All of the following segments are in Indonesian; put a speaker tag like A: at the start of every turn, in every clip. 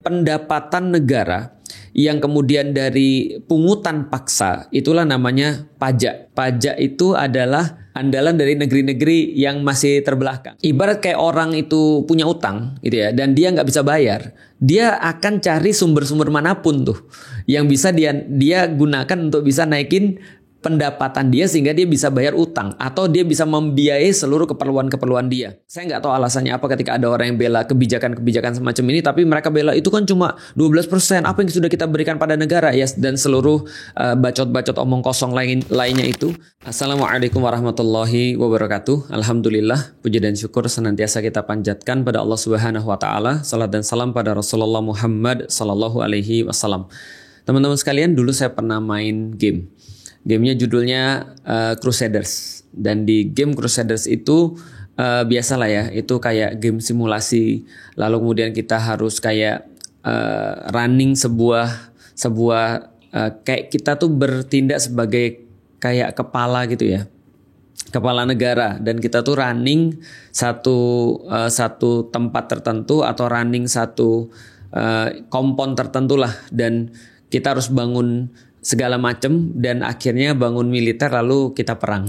A: pendapatan negara yang kemudian dari pungutan paksa, itulah namanya pajak. Pajak itu adalah andalan dari negeri-negeri yang masih terbelakang. Ibarat kayak orang itu punya utang gitu ya, dan dia nggak bisa bayar, dia akan cari sumber-sumber manapun tuh yang bisa dia gunakan untuk bisa naikin pendapatan dia sehingga dia bisa bayar utang atau dia bisa membiayai seluruh keperluan-keperluan dia. Saya nggak tahu alasannya apa ketika ada orang yang bela kebijakan-kebijakan semacam ini, tapi mereka bela itu kan cuma 12% apa yang sudah kita berikan pada negara ya, dan seluruh bacot-bacot omong kosong lainnya itu. Assalamualaikum warahmatullahi wabarakatuh. Alhamdulillah, puji dan syukur senantiasa kita panjatkan pada Allah Subhanahu wa taala. Salat dan salam pada Rasulullah Muhammad sallallahu alaihi wasallam. Teman-teman sekalian, dulu saya pernah main game. Gamenya judulnya Crusaders, dan di game Crusaders itu biasalah ya, itu kayak game simulasi. Lalu kemudian kita harus kayak running sebuah kayak kita tuh bertindak sebagai kayak kepala gitu ya, kepala negara, dan kita tuh running satu tempat tertentu atau running satu kompon tertentu lah, dan kita harus bangun segala macam dan akhirnya bangun militer lalu kita perang.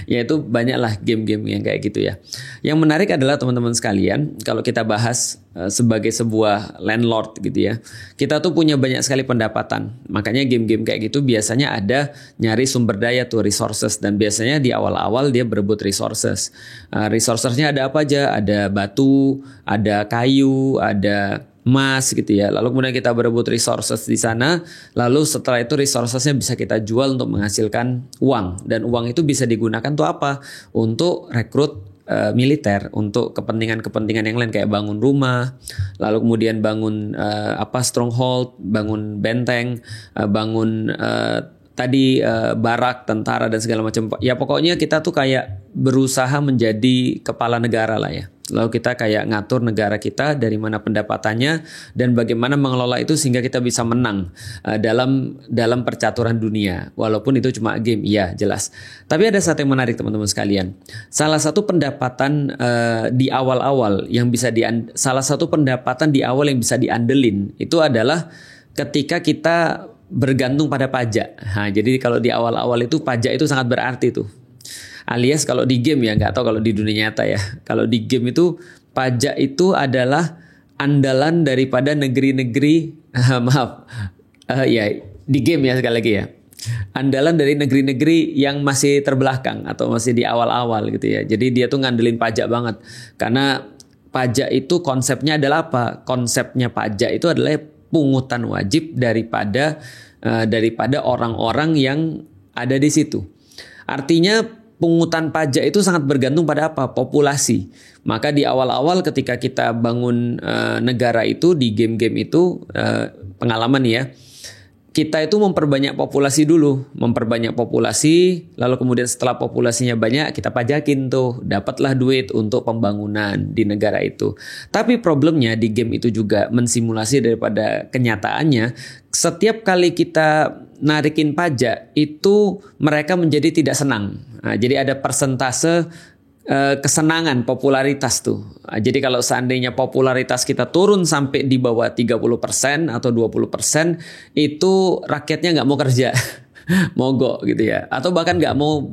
A: Ya itu banyaklah game-game yang kayak gitu ya. Yang menarik adalah teman-teman sekalian, kalau kita bahas sebagai sebuah landlord gitu ya, kita tuh punya banyak sekali pendapatan. Makanya game-game kayak gitu biasanya ada nyari sumber daya tuh, resources, dan biasanya di awal-awal dia berebut resources. Resourcesnya ada apa aja? Ada batu, ada kayu, ada emas gitu ya. Lalu kemudian kita berebut resources di sana. Lalu setelah itu resourcesnya bisa kita jual untuk menghasilkan uang. Dan uang itu bisa digunakan tuh apa? Untuk rekrut militer, untuk kepentingan-kepentingan yang lain kayak bangun rumah, lalu kemudian bangun stronghold, bangun benteng, bangun barak, tentara dan segala macam. Ya pokoknya kita tuh kayak berusaha menjadi kepala negara lah ya. Lalu kita kayak ngatur negara kita dari mana pendapatannya dan bagaimana mengelola itu sehingga kita bisa menang dalam percaturan dunia. Walaupun itu cuma game, iya jelas. Tapi ada satu yang menarik teman-teman sekalian. Salah satu pendapatan di awal yang bisa diandelin itu adalah ketika kita bergantung pada pajak. Nah, jadi kalau di awal-awal itu pajak itu sangat berarti tuh. Alias kalau di game ya, nggak tahu kalau di dunia nyata ya. Kalau di game itu pajak itu adalah andalan daripada negeri-negeri di game ya sekali lagi ya. Andalan dari negeri-negeri yang masih terbelakang atau masih di awal-awal gitu ya. Jadi dia tuh ngandelin pajak banget. Karena pajak itu konsepnya adalah apa? Konsepnya pajak itu adalah pungutan wajib daripada orang-orang yang ada di situ. Artinya pungutan pajak itu sangat bergantung pada apa? Populasi. Maka di awal-awal ketika kita bangun negara itu di game-game itu pengalaman ya, kita itu memperbanyak populasi dulu, lalu kemudian setelah populasinya banyak kita pajakin tuh, dapatlah duit untuk pembangunan di negara itu. Tapi problemnya di game itu juga mensimulasi daripada kenyataannya. Setiap kali kita narikin pajak itu mereka menjadi tidak senang. Nah, jadi ada persentase kesenangan, popularitas tuh. Jadi kalau seandainya popularitas kita turun sampai di bawah 30% atau 20%, itu rakyatnya nggak mau kerja. Mogok gitu ya, atau bahkan nggak mau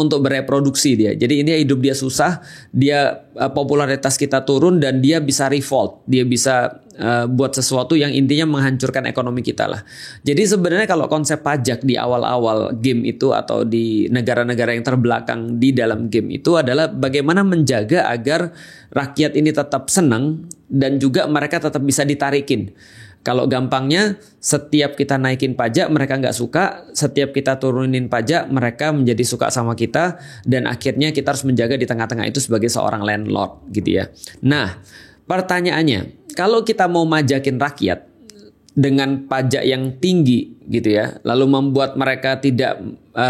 A: untuk bereproduksi dia. Jadi ini hidup dia susah, dia popularitas kita turun dan dia bisa revolt, dia bisa buat sesuatu yang intinya menghancurkan ekonomi kita lah. Jadi sebenarnya kalau konsep pajak di awal-awal game itu atau di negara-negara yang terbelakang di dalam game itu adalah bagaimana menjaga agar rakyat ini tetap senang dan juga mereka tetap bisa ditarikin. Kalau gampangnya, setiap kita naikin pajak mereka nggak suka, setiap kita turunin pajak mereka menjadi suka sama kita, dan akhirnya kita harus menjaga di tengah-tengah itu sebagai seorang landlord gitu ya. Nah, pertanyaannya, kalau kita mau majakin rakyat dengan pajak yang tinggi gitu ya, lalu membuat mereka tidak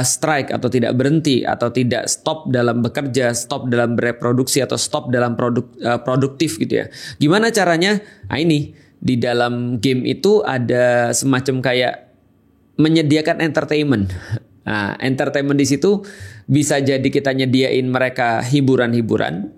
A: strike atau tidak berhenti atau tidak stop dalam bekerja, stop dalam bereproduksi atau stop dalam produktif gitu ya. Gimana caranya? Nah ini di dalam game itu ada semacam kayak menyediakan entertainment. Nah, entertainment di situ bisa jadi kita nyediain mereka hiburan-hiburan,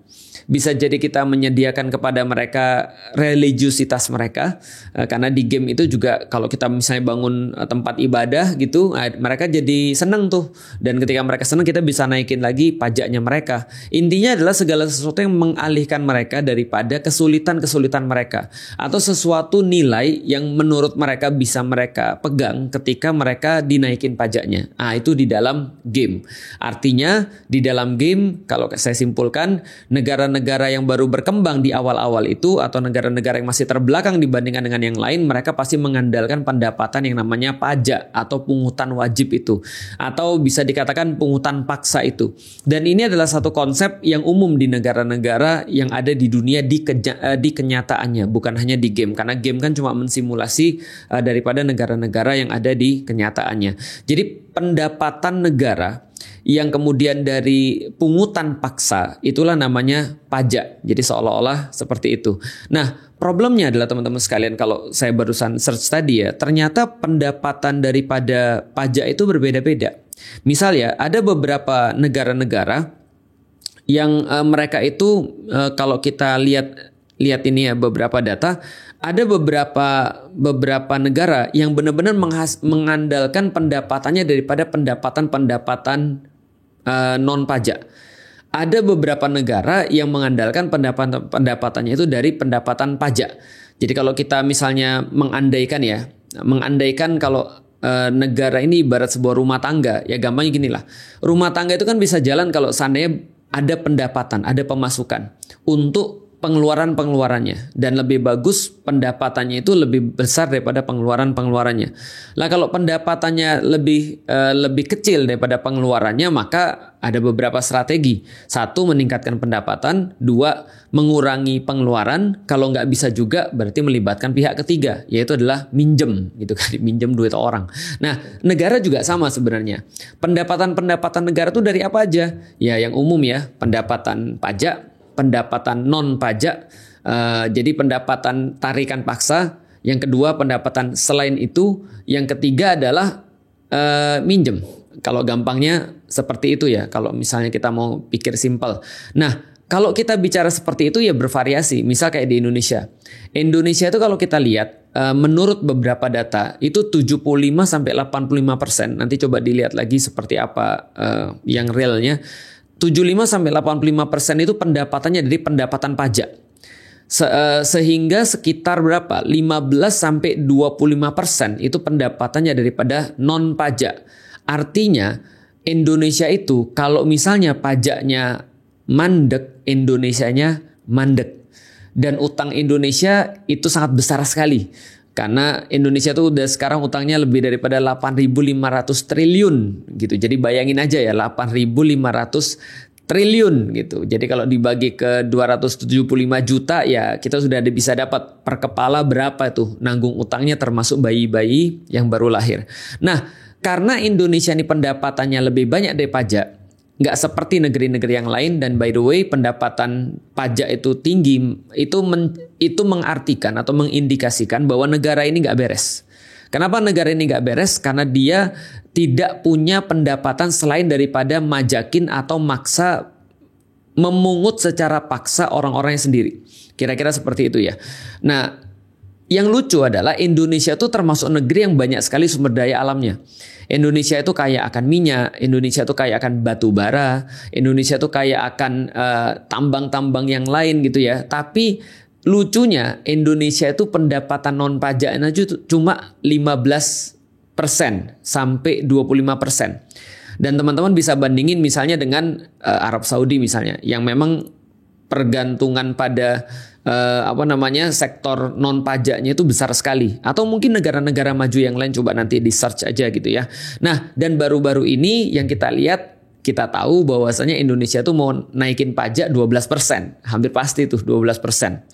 A: Bisa jadi kita menyediakan kepada mereka religiusitas mereka. Karena di game itu juga kalau kita misalnya bangun tempat ibadah gitu, mereka jadi seneng tuh. Dan ketika mereka seneng, kita bisa naikin lagi pajaknya mereka. Intinya adalah segala sesuatu yang mengalihkan mereka daripada kesulitan-kesulitan mereka. Atau sesuatu nilai yang menurut mereka bisa mereka pegang ketika mereka dinaikin pajaknya. Itu di dalam game. Artinya di dalam game, kalau saya simpulkan, negara-negara yang baru berkembang di awal-awal itu atau negara-negara yang masih terbelakang dibandingkan dengan yang lain, mereka pasti mengandalkan pendapatan yang namanya pajak atau pungutan wajib itu, atau bisa dikatakan pungutan paksa itu. Dan ini adalah satu konsep yang umum di negara-negara yang ada di dunia di kenyataannya, bukan hanya di game, karena game kan cuma mensimulasi daripada negara-negara yang ada di kenyataannya. Jadi pendapatan negara yang kemudian dari pungutan paksa itulah namanya pajak. Jadi seolah-olah seperti itu. Nah, problemnya adalah teman-teman sekalian, kalau saya barusan search tadi ya, ternyata pendapatan daripada pajak itu berbeda-beda. Misal ya, ada beberapa negara-negara yang mereka itu kalau kita lihat ini ya beberapa data, ada beberapa negara yang benar-benar mengandalkan pendapatannya daripada pendapatan non pajak. Ada beberapa negara yang mengandalkan pendapatannya itu dari pendapatan pajak. Jadi kalau kita misalnya mengandaikan kalau negara ini ibarat sebuah rumah tangga, ya gampangnya gini lah. Rumah tangga itu kan bisa jalan kalau seandainya ada pendapatan, ada pemasukan untuk pengeluarannya, dan lebih bagus pendapatannya itu lebih besar daripada pengeluarannya. Lah kalau pendapatannya lebih kecil daripada pengeluarannya, maka ada beberapa strategi. Satu, meningkatkan pendapatan. Dua, mengurangi pengeluaran. Kalau nggak bisa juga berarti melibatkan pihak ketiga, yaitu adalah minjem gitu kan, minjem duit orang. Nah, negara juga sama sebenarnya. Pendapatan negara itu dari apa aja? Ya yang umum ya, pendapatan pajak, pendapatan non pajak, jadi pendapatan tarikan paksa. Yang kedua pendapatan selain itu. Yang ketiga adalah minjem. Kalau gampangnya seperti itu ya, kalau misalnya kita mau pikir simpel. Nah, kalau kita bicara seperti itu ya bervariasi. Misal kayak di Indonesia. Indonesia itu kalau kita lihat, menurut beberapa data itu 75-85%. Nanti coba dilihat lagi seperti apa yang realnya. 75-85% itu pendapatannya dari pendapatan pajak. Sehingga sekitar berapa? 15-25% itu pendapatannya daripada non pajak. Artinya Indonesia itu kalau misalnya pajaknya mandek, Indonesianya mandek. Dan utang Indonesia itu sangat besar sekali. Karena Indonesia tuh udah sekarang utangnya lebih daripada 8.500 triliun gitu. Jadi bayangin aja ya, 8.500 triliun gitu. Jadi kalau dibagi ke 275 juta ya kita sudah bisa dapat per kepala berapa tuh nanggung utangnya, termasuk bayi-bayi yang baru lahir. Nah, karena Indonesia ini pendapatannya lebih banyak dari pajak, nggak seperti negeri-negeri yang lain, dan by the way pendapatan pajak itu tinggi, itu mengartikan atau mengindikasikan bahwa negara ini nggak beres. Kenapa negara ini nggak beres? Karena dia tidak punya pendapatan selain daripada majakin atau maksa, memungut secara paksa orang-orangnya sendiri. Kira-kira seperti itu ya. Nah, yang lucu adalah Indonesia itu termasuk negeri yang banyak sekali sumber daya alamnya. Indonesia itu kaya akan minyak, Indonesia itu kaya akan batu bara, Indonesia itu kaya akan tambang-tambang yang lain gitu ya. Tapi lucunya Indonesia itu pendapatan non pajaknya cuma 15% sampai 25%. Dan teman-teman bisa bandingin misalnya dengan Arab Saudi misalnya, yang memang pergantungan pada sektor non pajaknya itu besar sekali, atau mungkin negara-negara maju yang lain, coba nanti di search aja gitu ya. Nah, dan baru-baru ini yang kita lihat, kita tahu bahwasanya Indonesia tuh mau naikin pajak 12%, hampir pasti tuh 12%.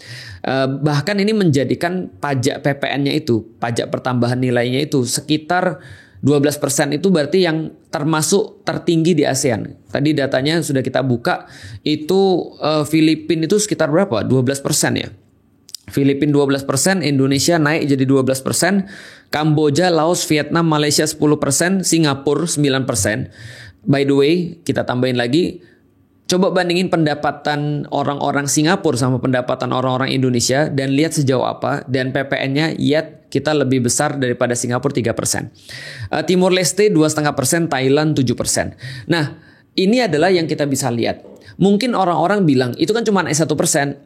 A: Bahkan ini menjadikan pajak PPN-nya itu, pajak pertambahan nilainya itu sekitar 12% itu berarti yang termasuk tertinggi di ASEAN. Tadi datanya sudah kita buka, itu Filipina itu sekitar berapa? 12% ya. Filipina 12%, Indonesia naik jadi 12%, Kamboja, Laos, Vietnam, Malaysia 10%, Singapura 9%. By the way, kita tambahin lagi, Coba bandingin pendapatan orang-orang Singapura sama pendapatan orang-orang Indonesia dan lihat sejauh apa, dan PPN-nya lihat kita lebih besar daripada Singapura 3%. Timur Leste 2,5%, Thailand 7%. Nah, ini adalah yang kita bisa lihat. Mungkin orang-orang bilang itu kan cuma 1%,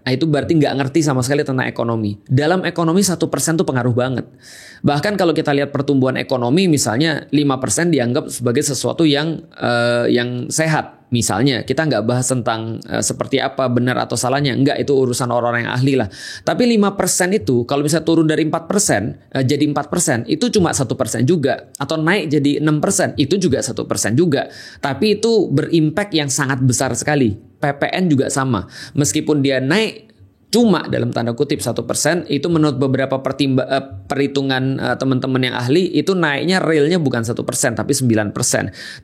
A: itu berarti nggak ngerti sama sekali tentang ekonomi. Dalam ekonomi 1% itu pengaruh banget. Bahkan kalau kita lihat pertumbuhan ekonomi, misalnya 5% dianggap sebagai sesuatu yang sehat. Misalnya kita nggak bahas tentang seperti apa benar atau salahnya, enggak, itu urusan orang-orang yang ahli lah. Tapi 5% itu kalau bisa turun dari 4% jadi 4%, itu cuma 1% juga. Atau naik jadi 6%, itu juga 1% juga. Tapi itu berimpact yang sangat besar sekali. PPN juga sama. Meskipun dia naik cuma dalam tanda kutip 1%, itu menurut beberapa perhitungan teman-teman yang ahli, itu naiknya realnya bukan 1% tapi 9%.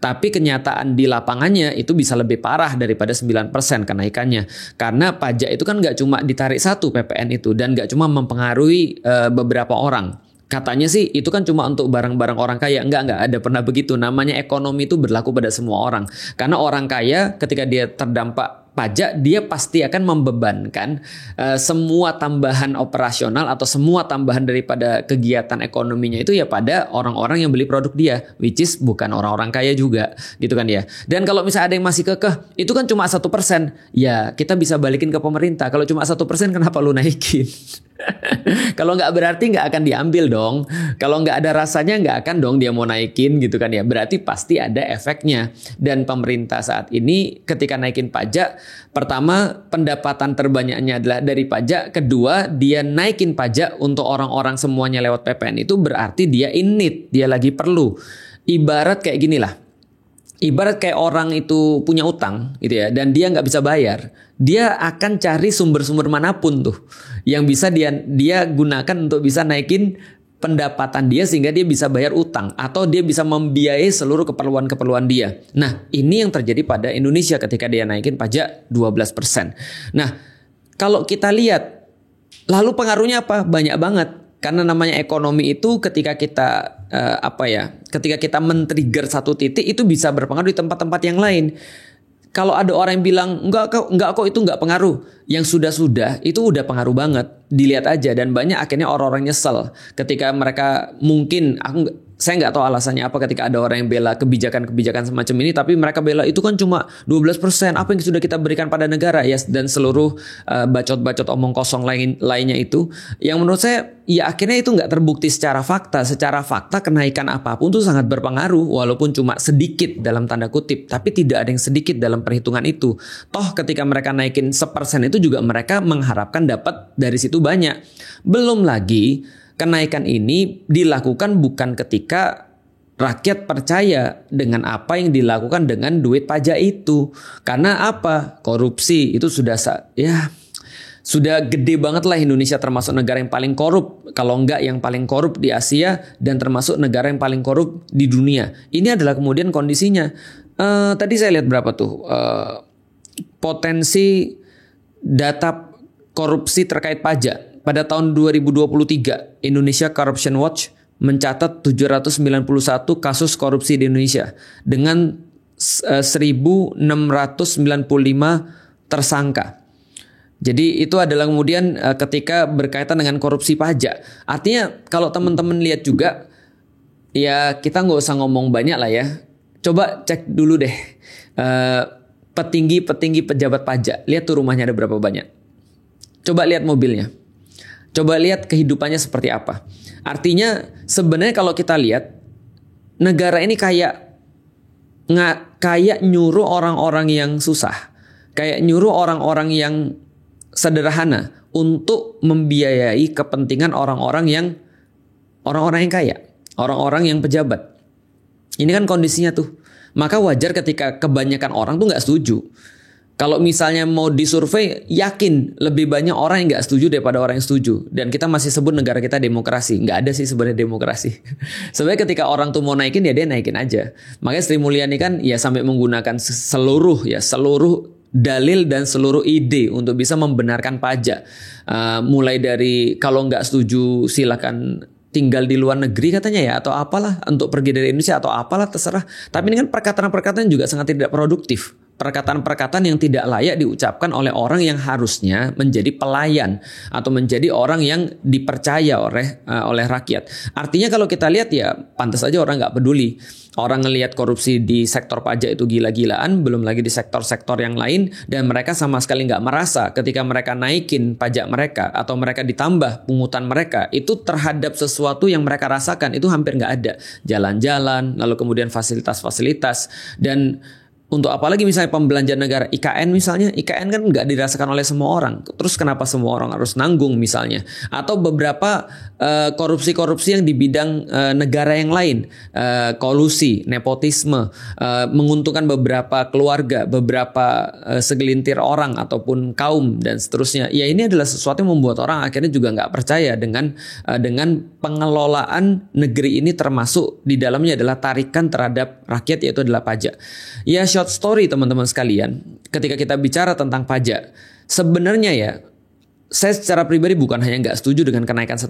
A: Tapi kenyataan di lapangannya itu bisa lebih parah daripada 9% kenaikannya. Karena pajak itu kan nggak cuma ditarik satu PPN itu, dan nggak cuma mempengaruhi beberapa orang. Katanya sih itu kan cuma untuk barang-barang orang kaya. Enggak ada pernah begitu. Namanya ekonomi itu berlaku pada semua orang. Karena orang kaya ketika dia terdampak pajak, dia pasti akan membebankan semua tambahan operasional atau semua tambahan daripada kegiatan ekonominya itu ya pada orang-orang yang beli produk dia, which is bukan orang-orang kaya juga, gitu kan ya. Dan kalau misalnya ada yang masih kekeh, itu kan cuma 1%, ya kita bisa balikin ke pemerintah. Kalau cuma 1%, kenapa lu naikin? Kalau nggak berarti nggak akan diambil dong. Kalau nggak ada rasanya nggak akan dong dia mau naikin, gitu kan ya. Berarti pasti ada efeknya. Dan pemerintah saat ini ketika naikin pajak, pertama pendapatan terbanyaknya adalah dari pajak. Kedua, dia naikin pajak untuk orang-orang semuanya lewat PPN, itu berarti dia in need, dia lagi perlu. Ibarat kayak gini lah. Ibarat kayak orang itu punya utang gitu ya, dan dia nggak bisa bayar, dia akan cari sumber-sumber manapun tuh yang bisa dia gunakan untuk bisa naikin pendapatan dia sehingga dia bisa bayar utang atau dia bisa membiayai seluruh keperluan-keperluan dia. Nah, ini yang terjadi pada Indonesia ketika dia naikin pajak 12%. Nah, kalau kita lihat lalu pengaruhnya apa? Banyak banget. Karena namanya ekonomi itu ketika kita ketika kita men-trigger satu titik, itu bisa berpengaruh di tempat-tempat yang lain. Kalau ada orang yang bilang enggak kok itu enggak pengaruh, yang sudah itu udah pengaruh banget. Dilihat aja, dan banyak akhirnya orang-orang nyesel ketika mereka mungkin saya nggak tahu alasannya apa ketika ada orang yang bela kebijakan-kebijakan semacam ini, tapi mereka bela itu kan cuma 12%, apa yang sudah kita berikan pada negara ya, dan seluruh bacot-bacot omong kosong lainnya itu, yang menurut saya ya akhirnya itu nggak terbukti secara fakta. Secara fakta kenaikan apapun itu sangat berpengaruh, walaupun cuma sedikit dalam tanda kutip, tapi tidak ada yang sedikit dalam perhitungan itu. Toh ketika mereka naikin 1% itu juga mereka mengharapkan dapat dari situ banyak. Belum lagi kenaikan ini dilakukan bukan ketika rakyat percaya dengan apa yang dilakukan dengan duit pajak itu. Karena apa? Korupsi itu sudah gede banget lah. Indonesia termasuk negara yang paling korup, kalau enggak yang paling korup di Asia, dan termasuk negara yang paling korup di dunia. Ini adalah kemudian kondisinya. Tadi saya lihat berapa tuh potensi data korupsi terkait pajak. Pada tahun 2023, Indonesia Corruption Watch mencatat 791 kasus korupsi di Indonesia dengan 1.695 tersangka. Jadi itu adalah kemudian ketika berkaitan dengan korupsi pajak. Artinya kalau teman-teman lihat juga, ya kita nggak usah ngomong banyak lah ya. Coba cek dulu deh petinggi pejabat pajak. Lihat tuh rumahnya ada berapa banyak. Coba lihat mobilnya. Coba lihat kehidupannya seperti apa. Artinya sebenarnya kalau kita lihat, negara ini kayak nyuruh orang-orang yang susah, kayak nyuruh orang-orang yang sederhana untuk membiayai kepentingan orang-orang yang kaya, orang-orang yang pejabat. Ini kan kondisinya tuh. Maka wajar ketika kebanyakan orang tuh nggak setuju. Kalau misalnya mau disurvei, yakin lebih banyak orang yang nggak setuju daripada orang yang setuju. Dan kita masih sebut negara kita demokrasi. Nggak ada sih sebenarnya demokrasi. Sebenarnya ketika orang tuh mau naikin, ya dia naikin aja. Makanya Sri Mulyani kan ya sampai menggunakan seluruh dalil dan seluruh ide untuk bisa membenarkan pajak. Mulai dari kalau nggak setuju silakan tinggal di luar negeri katanya ya, atau apalah, untuk pergi dari Indonesia atau apalah, terserah. Tapi ini kan perkataan-perkataan juga sangat tidak produktif. perkataan-perkataan yang tidak layak diucapkan oleh orang yang harusnya menjadi pelayan atau menjadi orang yang dipercaya oleh rakyat. Artinya kalau kita lihat ya pantas aja orang nggak peduli. Orang ngelihat korupsi di sektor pajak itu gila-gilaan, belum lagi di sektor-sektor yang lain, dan mereka sama sekali nggak merasa ketika mereka naikin pajak mereka atau mereka ditambah pungutan mereka, itu terhadap sesuatu yang mereka rasakan itu hampir nggak ada. Jalan-jalan, lalu kemudian fasilitas-fasilitas, dan untuk apalagi misalnya pembelanjaan negara, IKN misalnya, IKN kan nggak dirasakan oleh semua orang. Terus kenapa semua orang harus nanggung misalnya? Atau beberapa korupsi-korupsi yang di bidang negara yang lain, kolusi, nepotisme, menguntungkan beberapa keluarga, beberapa segelintir orang ataupun kaum dan seterusnya. Ya ini adalah sesuatu yang membuat orang akhirnya juga nggak percaya dengan pengelolaan negeri ini, termasuk di dalamnya adalah tarikan terhadap rakyat, yaitu adalah pajak. Ya short story teman-teman sekalian, ketika kita bicara tentang pajak, sebenarnya ya saya secara pribadi bukan hanya nggak setuju dengan kenaikan 1%,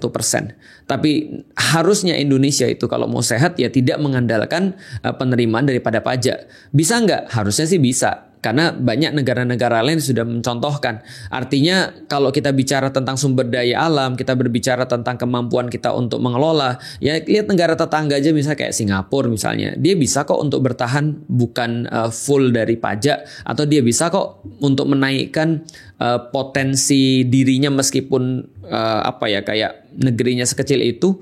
A: tapi harusnya Indonesia itu kalau mau sehat ya tidak mengandalkan penerimaan daripada pajak. Bisa nggak? Harusnya sih bisa. Karena banyak negara-negara lain sudah mencontohkan. Artinya kalau kita bicara tentang sumber daya alam, kita berbicara tentang kemampuan kita untuk mengelola. Ya lihat negara tetangga aja misalnya kayak Singapura misalnya. Dia bisa kok untuk bertahan bukan full dari pajak. Atau dia bisa kok untuk menaikkan potensi dirinya meskipun kayak negerinya sekecil itu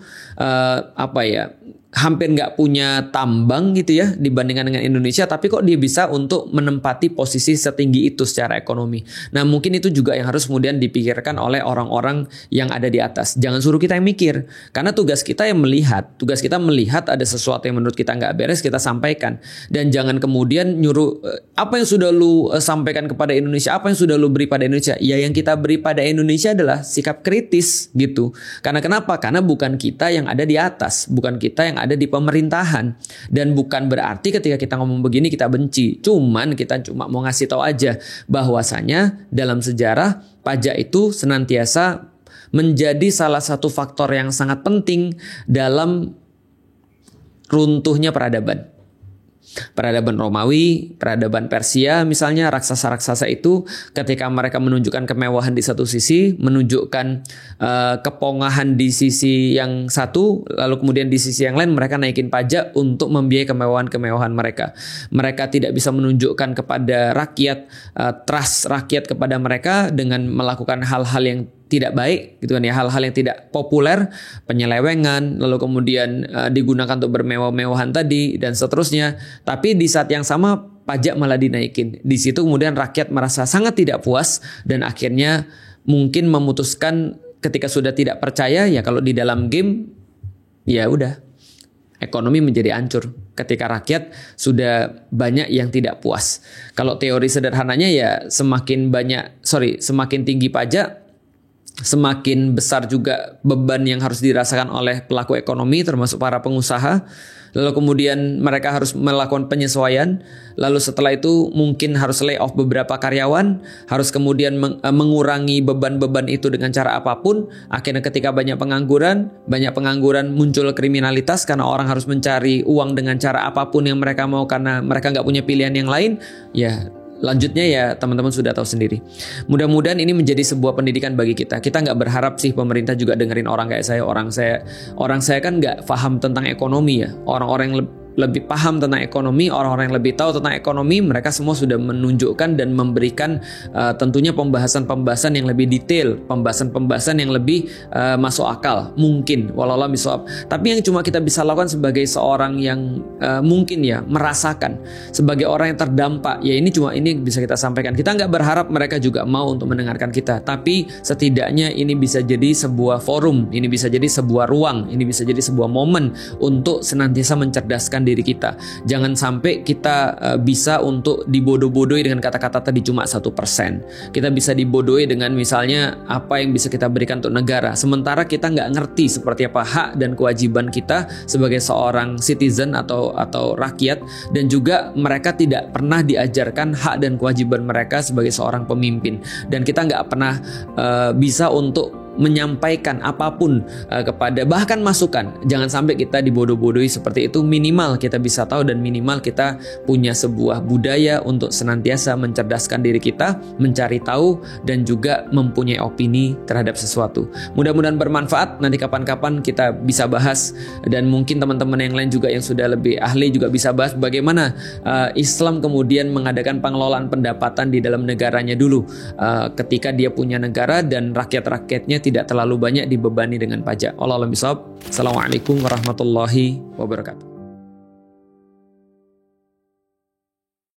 A: hampir nggak punya tambang gitu ya dibandingkan dengan Indonesia, tapi kok dia bisa untuk menempati posisi setinggi itu secara ekonomi. Nah mungkin itu juga yang harus kemudian dipikirkan oleh orang-orang yang ada di atas. Jangan suruh kita yang mikir, karena tugas kita melihat ada sesuatu yang menurut kita nggak beres, kita sampaikan. Dan jangan kemudian nyuruh apa yang sudah lu sampaikan kepada Indonesia, apa yang sudah lu beri pada Indonesia. Ya yang kita beri pada Indonesia adalah sikap kritis gitu. Karena kenapa? Karena bukan kita yang ada di atas, bukan kita yang ada di pemerintahan, dan bukan berarti ketika kita ngomong begini kita benci. Kita cuma mau ngasih tahu aja bahwasanya dalam sejarah pajak itu senantiasa menjadi salah satu faktor yang sangat penting dalam runtuhnya peradaban. Peradaban Romawi, peradaban Persia misalnya, raksasa-raksasa itu ketika mereka menunjukkan kemewahan di satu sisi, menunjukkan kepongahan di sisi yang satu, lalu kemudian di sisi yang lain mereka naikin pajak untuk membiayai kemewahan-kemewahan mereka. Mereka tidak bisa menunjukkan kepada rakyat, trust rakyat kepada mereka dengan melakukan hal-hal yang tidak baik gitu kan ya, hal-hal yang tidak populer, penyelewengan, lalu kemudian digunakan untuk bermewah-mewahan tadi dan seterusnya. Tapi di saat yang sama pajak malah dinaikin. Di situ kemudian rakyat merasa sangat tidak puas dan akhirnya mungkin memutuskan ketika sudah tidak percaya ya kalau di dalam game ya udah ekonomi menjadi hancur. Ketika rakyat sudah banyak yang tidak puas. Kalau teori sederhananya ya semakin tinggi pajak, semakin besar juga beban yang harus dirasakan oleh pelaku ekonomi termasuk para pengusaha. Lalu kemudian mereka harus melakukan penyesuaian. Lalu setelah itu mungkin harus lay off beberapa karyawan. Harus kemudian mengurangi beban-beban itu dengan cara apapun. Akhirnya ketika banyak pengangguran muncul kriminalitas karena orang harus mencari uang dengan cara apapun yang mereka mau karena mereka nggak punya pilihan yang lain. Ya lanjutnya ya teman-teman sudah tahu sendiri. Mudah-mudahan ini menjadi sebuah pendidikan bagi kita. Kita nggak berharap sih pemerintah juga dengerin orang kayak saya. Orang saya kan nggak paham tentang ekonomi ya. Orang-orang yang lebih paham tentang ekonomi, orang-orang yang lebih tahu tentang ekonomi, mereka semua sudah menunjukkan dan memberikan tentunya pembahasan-pembahasan yang lebih detail, pembahasan-pembahasan yang lebih masuk akal, mungkin walaulah bisawab. Tapi yang cuma kita bisa lakukan sebagai seorang yang mungkin ya merasakan, sebagai orang yang terdampak, ya ini bisa kita sampaikan. Kita nggak berharap mereka juga mau untuk mendengarkan kita, tapi setidaknya ini bisa jadi sebuah forum, ini bisa jadi sebuah ruang, ini bisa jadi sebuah momen untuk senantiasa mencerdaskan diri kita. Jangan sampai kita bisa untuk dibodoh-bodohi dengan kata-kata tadi cuma 1%. Kita bisa dibodohi dengan misalnya apa yang bisa kita berikan untuk negara. Sementara kita nggak ngerti seperti apa hak dan kewajiban kita sebagai seorang citizen atau rakyat. Dan juga mereka tidak pernah diajarkan hak dan kewajiban mereka sebagai seorang pemimpin. Dan kita nggak pernah bisa untuk menyampaikan apapun kepada, bahkan masukan, jangan sampai kita dibodoh-bodohi seperti itu. Minimal kita bisa tahu dan minimal kita punya sebuah budaya untuk senantiasa mencerdaskan diri kita, mencari tahu dan juga mempunyai opini terhadap sesuatu. Mudah-mudahan bermanfaat. Nanti kapan-kapan kita bisa bahas, dan mungkin teman-teman yang lain juga yang sudah lebih ahli juga bisa bahas bagaimana Islam kemudian mengadakan pengelolaan pendapatan di dalam negaranya dulu, ketika dia punya negara dan rakyat-rakyatnya tidak terlalu banyak dibebani dengan pajak. Wallahu a'lam bishawab. Assalamualaikum warahmatullahi wabarakatuh.